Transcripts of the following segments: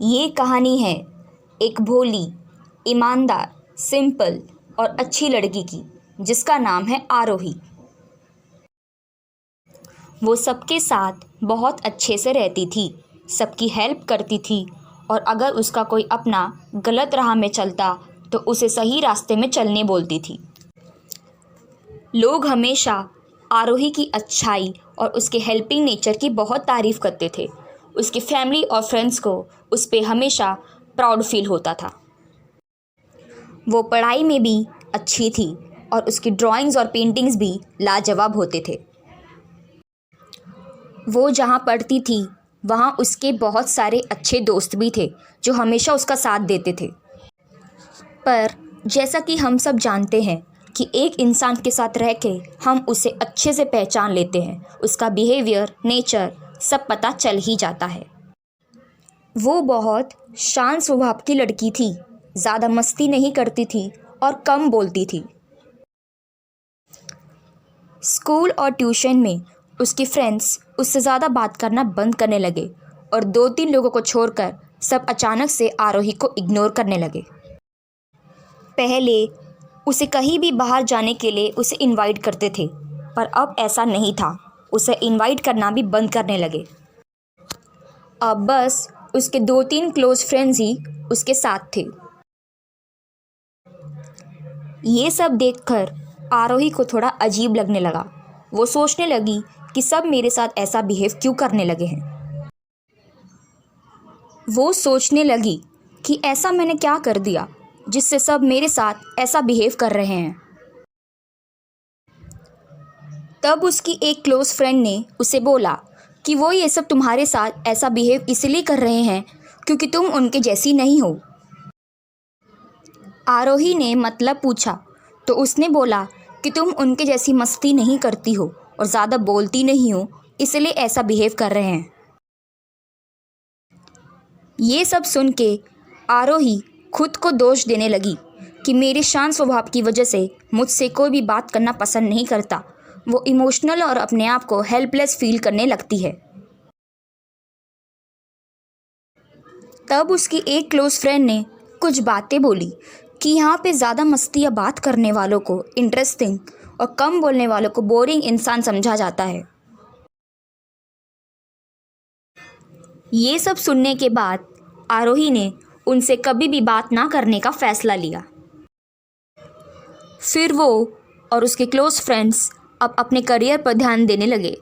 ये कहानी है एक भोली, ईमानदार, सिंपल और अच्छी लड़की की जिसका नाम है आरोही। वो सबके साथ बहुत अच्छे से रहती थी, सबकी हेल्प करती थी और अगर उसका कोई अपना गलत राह में चलता तो उसे सही रास्ते में चलने बोलती थी। लोग हमेशा आरोही की अच्छाई और उसके हेल्पिंग नेचर की बहुत तारीफ़ करते थे। उसकी फैमिली और फ्रेंड्स को उस पर हमेशा प्राउड फील होता था। वो पढ़ाई में भी अच्छी थी और उसकी ड्राइंग्स और पेंटिंग्स भी लाजवाब होते थे। वो जहाँ पढ़ती थी वहाँ उसके बहुत सारे अच्छे दोस्त भी थे जो हमेशा उसका साथ देते थे। पर जैसा कि हम सब जानते हैं कि एक इंसान के साथ रह के हम उसे अच्छे से पहचान लेते हैं, उसका बिहेवियर, नेचर सब पता चल ही जाता है। वो बहुत शांत स्वभाव की लड़की थी, ज़्यादा मस्ती नहीं करती थी और कम बोलती थी। स्कूल और ट्यूशन में उसकी फ्रेंड्स उससे ज़्यादा बात करना बंद करने लगे और 2-3 लोगों को छोड़कर सब अचानक से आरोही को इग्नोर करने लगे। पहले उसे कहीं भी बाहर जाने के लिए उसे इनवाइट करते थे, पर अब ऐसा नहीं था, उसे इनवाइट करना भी बंद करने लगे। अब बस उसके 2-3 क्लोज़ फ्रेंड्स ही उसके साथ थे। ये सब देखकर आरोही को थोड़ा अजीब लगने लगा। वो सोचने लगी कि सब मेरे साथ ऐसा बिहेव क्यों करने लगे हैं। वो सोचने लगी कि ऐसा मैंने क्या कर दिया जिससे सब मेरे साथ ऐसा बिहेव कर रहे हैं। तब उसकी एक क्लोज़ फ्रेंड ने उसे बोला कि वो ये सब तुम्हारे साथ ऐसा बिहेव इसलिए कर रहे हैं क्योंकि तुम उनके जैसी नहीं हो। आरोही ने मतलब पूछा तो उसने बोला कि तुम उनके जैसी मस्ती नहीं करती हो और ज़्यादा बोलती नहीं हो, इसलिए ऐसा बिहेव कर रहे हैं। ये सब सुन के आरोही खुद को दोष देने लगी कि मेरे शांत स्वभाव की वजह से मुझसे कोई भी बात करना पसंद नहीं करता। वो इमोशनल और अपने आप को हेल्पलेस फील करने लगती है। तब उसकी एक क्लोज़ फ्रेंड ने कुछ बातें बोली कि यहाँ पे ज़्यादा मस्ती या बात करने वालों को इंटरेस्टिंग और कम बोलने वालों को बोरिंग इंसान समझा जाता है। ये सब सुनने के बाद आरोही ने उनसे कभी भी बात ना करने का फ़ैसला लिया। फिर वो और उसके क्लोज़ फ्रेंड्स अब अपने करियर पर ध्यान देने लगे।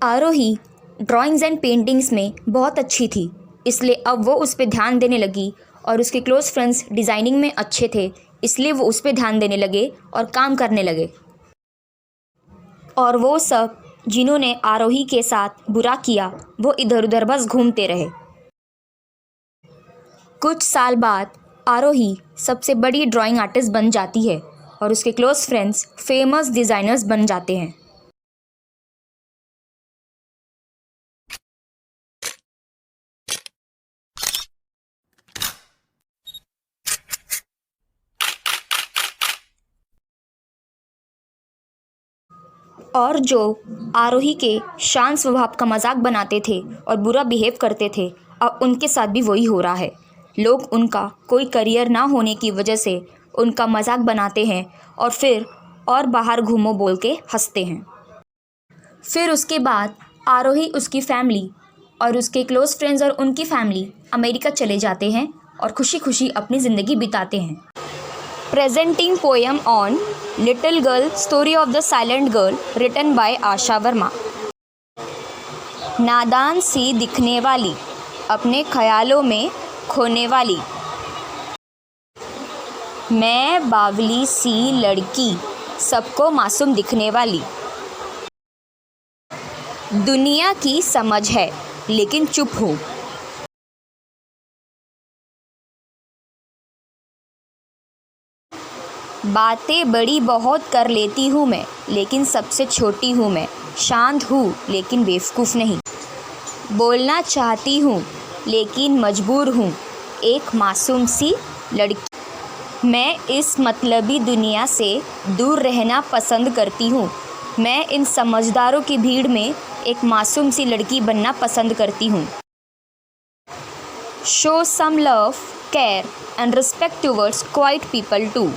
आरोही ड्राइंग्स एंड पेंटिंग्स में बहुत अच्छी थी, इसलिए अब वो उस पर ध्यान देने लगी और उसके क्लोज़ फ्रेंड्स डिज़ाइनिंग में अच्छे थे, इसलिए वो उस पर ध्यान देने लगे और काम करने लगे। और वो सब जिन्होंने आरोही के साथ बुरा किया वो इधर उधर बस घूमते रहे। कुछ साल बाद आरोही सबसे बड़ी ड्राइंग आर्टिस्ट बन जाती है और उसके क्लोज़ फ्रेंड्स फेमस डिज़ाइनर्स बन जाते हैं। और जो आरोही के शांत स्वभाव का मजाक बनाते थे और बुरा बिहेव करते थे, अब उनके साथ भी वही हो रहा है। लोग उनका कोई करियर ना होने की वजह से उनका मजाक बनाते हैं और फिर और बाहर घूमो बोल के हंसते हैं। फिर उसके बाद आरोही, उसकी फैमिली और उसके क्लोज़ फ्रेंड्स और उनकी फैमिली अमेरिका चले जाते हैं और खुशी खुशी अपनी ज़िंदगी बिताते हैं। Presenting poem on little girl, story of the silent girl, written by Asha Verma. नादान सी दिखने वाली, अपने ख्यालों में खोने वाली, मैं बावली सी लड़की, सबको मासूम दिखने वाली। दुनिया की समझ है लेकिन चुप हूँ। बातें बड़ी बहुत कर लेती हूँ मैं, लेकिन सबसे छोटी हूँ मैं। शांत हूँ लेकिन बेवकूफ़ नहीं। बोलना चाहती हूँ लेकिन मजबूर हूँ, एक मासूम सी लड़की। मैं इस मतलबी दुनिया से दूर रहना पसंद करती हूँ। मैं इन समझदारों की भीड़ में एक मासूम सी लड़की बनना पसंद करती हूँ। Show some love, care and respect towards quiet people too.